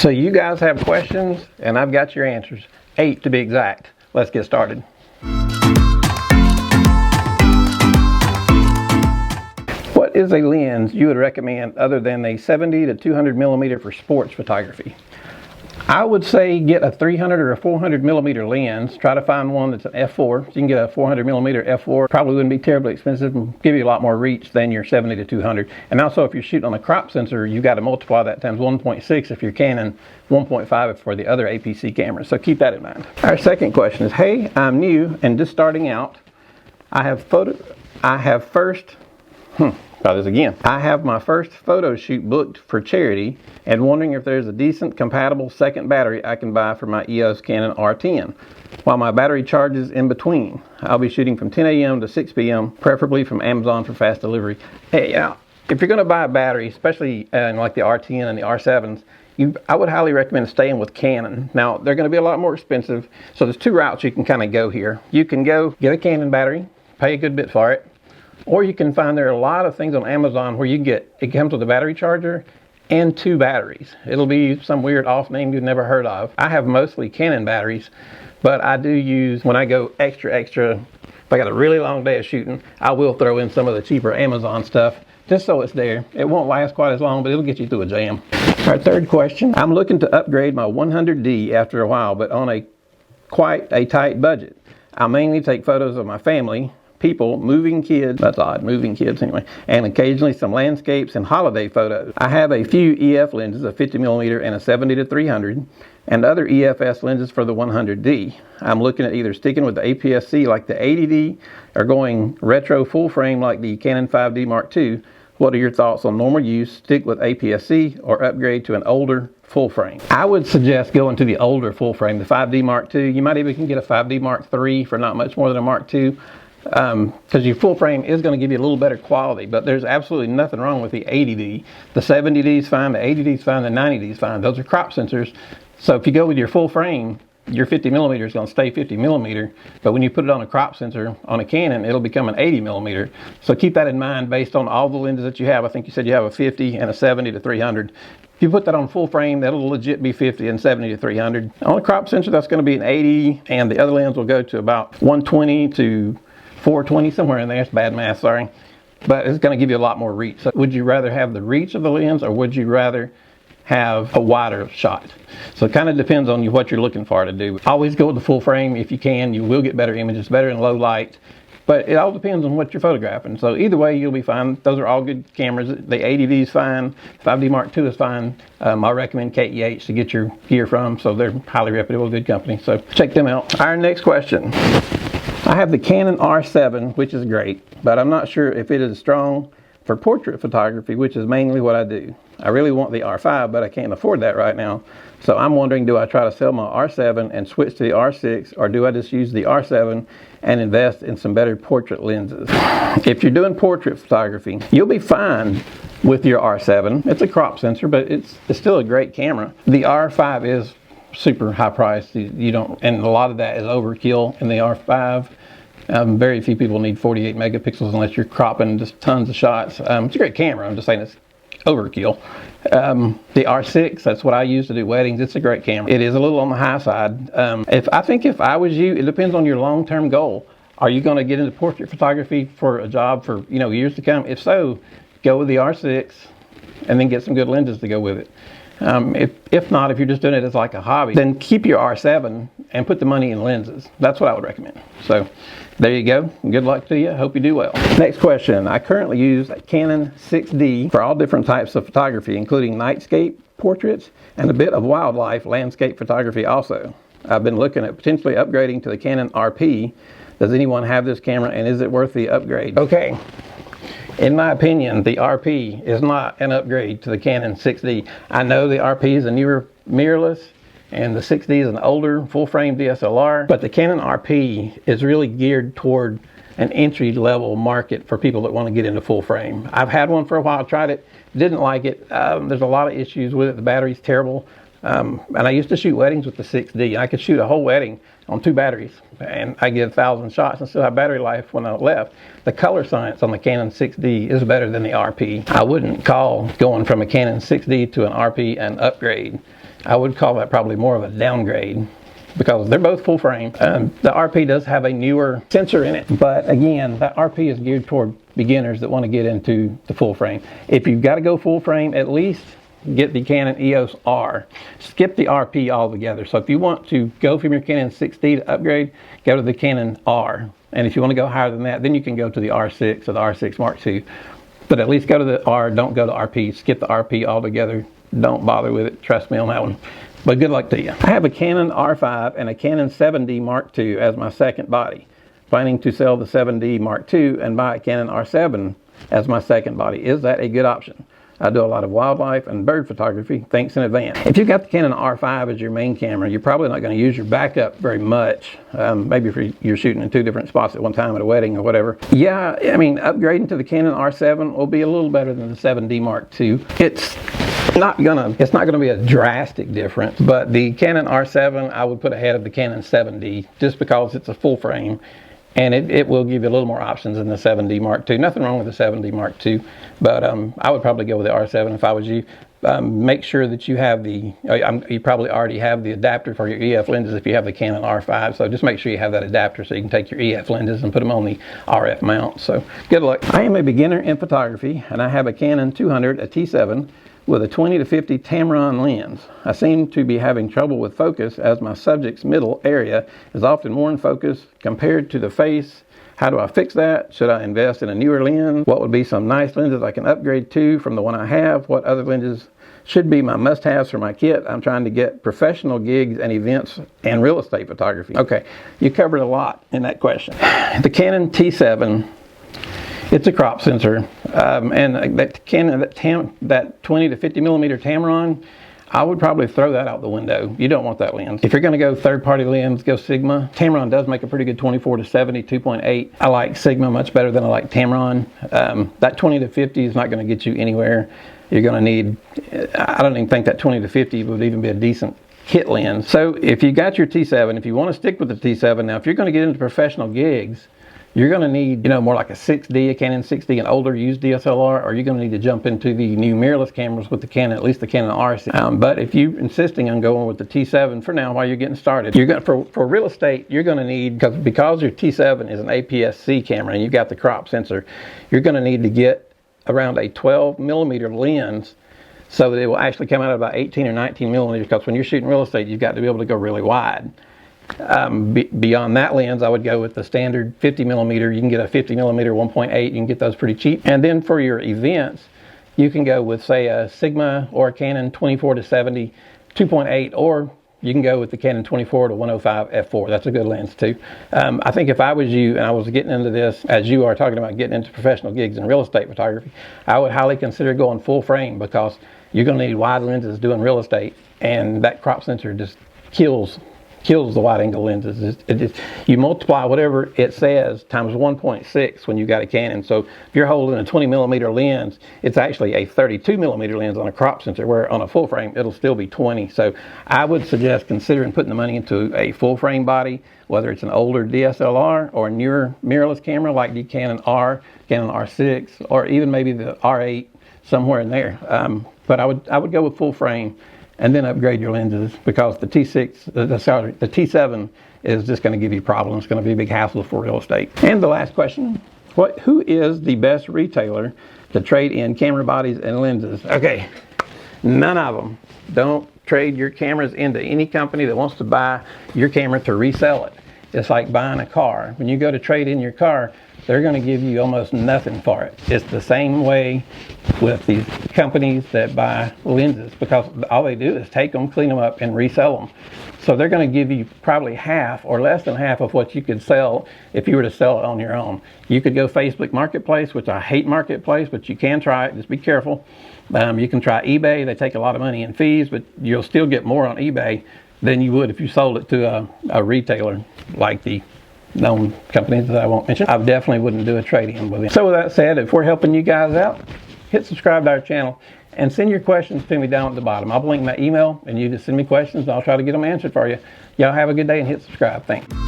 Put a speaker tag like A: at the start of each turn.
A: So you guys have questions, and I've got your answers. 8 to be exact. Let's get started. What is a lens you would recommend other than a 70 to 200 millimeter for sports photography? I would say get a 300 or a 400 millimeter lens. Try to find one that's an f4. So you can get a 400 millimeter f4. Probably wouldn't be terribly expensive and give you a lot more reach than your 70 to 200. And also, if you're shooting on a crop sensor, you got to multiply that times 1.6 if you're Canon, 1.5 for the other APC cameras. So keep that in mind. Our second question is, hey, I'm new and just starting out. I have my first photo shoot booked for charity and wondering if there's a decent compatible second battery I can buy for my EOS Canon R10 while my battery charges in between. I'll be shooting from 10 a.m. to 6 p.m. preferably from Amazon for fast delivery. Hey, if you're going to buy a battery, especially like the R10 and the R7s, I would highly recommend staying with Canon. Now, they're going to be a lot more expensive, so there's two routes you can kind of go here. You can go get a Canon battery, pay a good bit for it, or you can find there are a lot of things on Amazon where it comes with a battery charger and 2 batteries. It'll be some weird off name you've never heard of. I have mostly Canon batteries, but I do use, when I go extra, if I got a really long day of shooting, I will throw in some of the cheaper Amazon stuff just so it's there. It won't last quite as long, but it'll get you through a jam. Our third question, I'm looking to upgrade my 100D after a while, but on quite a tight budget. I'll mainly take photos of my family, people, moving kids, that's odd, moving kids anyway, and occasionally some landscapes and holiday photos. I have a few EF lenses, a 50 millimeter and a 70 to 300, and other EFS lenses for the 100D. I'm looking at either sticking with the APS-C like the 80D or going retro full frame like the Canon 5D Mark II. What are your thoughts on normal use, stick with APS-C or upgrade to an older full frame? I would suggest going to the older full frame, the 5D Mark II. You might even get a 5D Mark III for not much more than a Mark II. Because your full frame is going to give you a little better quality, but there's absolutely nothing wrong with the 80D. The 70D is fine, the 80D is fine, the 90D is fine. Those are crop sensors. So if you go with your full frame, your 50 millimeter is going to stay 50 millimeter, but when you put it on a crop sensor on a Canon, it'll become an 80 millimeter. So keep that in mind based on all the lenses that you have. I think you said you have a 50 and a 70 to 300. If you put that on full frame, that'll legit be 50 and 70 to 300. On a crop sensor, that's going to be an 80, and the other lens will go to about 120 to 420, somewhere in there. It's bad math, sorry. But it's going to give you a lot more reach. So would you rather have the reach of the lens, or would you rather have a wider shot? So it kind of depends on what you're looking for to do. Always go with the full frame if you can. You will get better images, better in low light. But it all depends on what you're photographing. So either way, you'll be fine. Those are all good cameras. The 80D is fine. 5D Mark II is fine. I recommend KEH to get your gear from. So they're highly reputable, good company. So check them out. Our next question. I have the Canon R7, which is great, but I'm not sure if it is strong for portrait photography, which is mainly what I do. I really want the R5, but I can't afford that right now. So I'm wondering, do I try to sell my R7 and switch to the R6, or do I just use the R7 and invest in some better portrait lenses? If you're doing portrait photography, you'll be fine with your R7. It's a crop sensor, but it's still a great camera. The R5 is super high priced. You don't, and a lot of that is overkill in the R5. Very few people need 48 megapixels unless you're cropping just tons of shots. It's a great camera. I'm just saying it's overkill. The R6, that's what I use to do weddings. It's a great camera. It is a little on the high side. I think if I was you, it depends on your long-term goal. Are you going to get into portrait photography for a job for years to come? If so, go with the R6 and then get some good lenses to go with it. If not, if you're just doing it as like a hobby, then keep your R7 and put the money in lenses. That's what I would recommend. So there you go. Good luck to you. Hope you do well. Next question. I currently use a Canon 6D for all different types of photography, including nightscape portraits and a bit of wildlife landscape photography also. I've been looking at potentially upgrading to the Canon RP. Does anyone have this camera, and is it worth the upgrade? Okay. In my opinion, the RP is not an upgrade to the Canon 6D. I know the RP is a newer mirrorless, and the 6D is an older full-frame DSLR, but the Canon RP is really geared toward an entry-level market for people that want to get into full-frame. I've had one for a while, tried it, didn't like it. There's a lot of issues with it. The battery's terrible. And I used to shoot weddings with the 6D. I could shoot a whole wedding on 2 batteries, and I get 1,000 shots and still have battery life when I left. The color science on the Canon 6D is better than the RP. I wouldn't call going from a Canon 6D to an RP an upgrade. I would call that probably more of a downgrade, because they're both full frame. The RP does have a newer sensor in it, but again, that RP is geared toward beginners that want to get into the full frame. If you've got to go full frame, at least get the Canon EOS R. Skip the RP altogether. So if you want to go from your Canon 6D to upgrade, go to the Canon R. And if you want to go higher than that, then you can go to the R6 or the R6 Mark II. But at least go to the R, don't go to RP. Skip the RP altogether. Don't bother with it. Trust me on that one. But good luck to you. I have a Canon R5 and a Canon 7D Mark II as my second body. Planning to sell the 7D Mark II and buy a Canon R7 as my second body. Is that a good option? I do a lot of wildlife and bird photography. Thanks in advance. If you've got the Canon R5 as your main camera, you're probably not going to use your backup very much. Maybe if you're shooting in 2 different spots at one time at a wedding or whatever. Yeah, I mean, upgrading to the Canon R7 will be a little better than the 7D Mark II. It's not gonna be a drastic difference, but the Canon R7 I would put ahead of the Canon 7D just because it's a full frame, and it will give you a little more options than the 7D Mark II. Nothing wrong with the 7D Mark II, but I would probably go with the R7 if I was you. Make sure that you have you probably already have the adapter for your EF lenses if you have the Canon R5, so just make sure you have that adapter so you can take your EF lenses and put them on the RF mount. So good luck. I am a beginner in photography, and I have a Canon 200, a T7, with a 20 to 50 Tamron lens. I seem to be having trouble with focus as my subject's middle area is often more in focus compared to the face. How do I fix that? Should I invest in a newer lens? What would be some nice lenses I can upgrade to from the one I have? What other lenses should be my must-haves for my kit? I'm trying to get professional gigs and events and real estate photography. Okay, you covered a lot in that question. The Canon T7, it's a crop sensor, and that Canon, that 20 to 50 millimeter Tamron, I would probably throw that out the window. You don't want that lens. If you're going to go third-party lens, go Sigma. Tamron does make a pretty good 24 to 70 2.8. I like Sigma much better than I like Tamron. That 20 to 50 is not going to get you anywhere. You're going to need, I don't even think that 20 to 50 would even be a decent kit lens. So if you got your T7, if you want to stick with the T7, now if you're going to get into professional gigs, you're going to need, more like a 6D, a Canon 6D, an older used DSLR, or you're going to need to jump into the new mirrorless cameras with the Canon, at least the Canon R6. But if you're insisting on going with the T7 for now while you're getting started, you're going for real estate, you're going to need, because your T7 is an APS-C camera and you've got the crop sensor, you're going to need to get around a 12 millimeter lens so that it will actually come out at about 18 or 19 millimeters, because when you're shooting real estate, you've got to be able to go really wide. Beyond that lens, I would go with the standard 50 millimeter. You can get a 50 millimeter 1.8. You can get those pretty cheap. And then for your events, you can go with, say, a Sigma or a Canon 24 to 70 2.8, or you can go with the Canon 24 to 105 f4. That's a good lens too. I think if I was you and I was getting into this, as you are talking about getting into professional gigs in real estate photography, I would highly consider going full frame, because you're going to need wide lenses doing real estate, and that crop sensor just kills the wide angle lenses. You multiply whatever it says times 1.6 when you got a Canon. So if you're holding a 20 millimeter lens, it's actually a 32 millimeter lens on a crop sensor, where on a full frame it'll still be 20. So I would suggest considering putting the money into a full frame body, whether it's an older DSLR or a newer mirrorless camera like the Canon R, Canon R6, or even maybe the R8, somewhere in there. But I would go with full frame and then upgrade your lenses, because the T7 is just going to give you problems. It's going to be a big hassle for real estate. And the last question, who is the best retailer to trade in camera bodies and lenses? Okay, none of them. Don't trade your cameras into any company that wants to buy your camera to resell it. It's like buying a car. When you go to trade in your car, they're going to give you almost nothing for it. It's the same way with these companies that buy lenses, because all they do is take them, clean them up, and resell them. So they're going to give you probably half or less than half of what you could sell if you were to sell it on your own. You could go Facebook Marketplace, which I hate Marketplace, but you can try it. Just be careful. You can try eBay. They take a lot of money in fees, but you'll still get more on eBay than you would if you sold it to a retailer like the known companies that I won't mention. I definitely wouldn't do a trade-in with them. So with that said, if we're helping you guys out, hit subscribe to our channel and send your questions to me down at the bottom. I'll link my email, and you just send me questions and I'll try to get them answered for you. Y'all have a good day and hit subscribe. Thanks.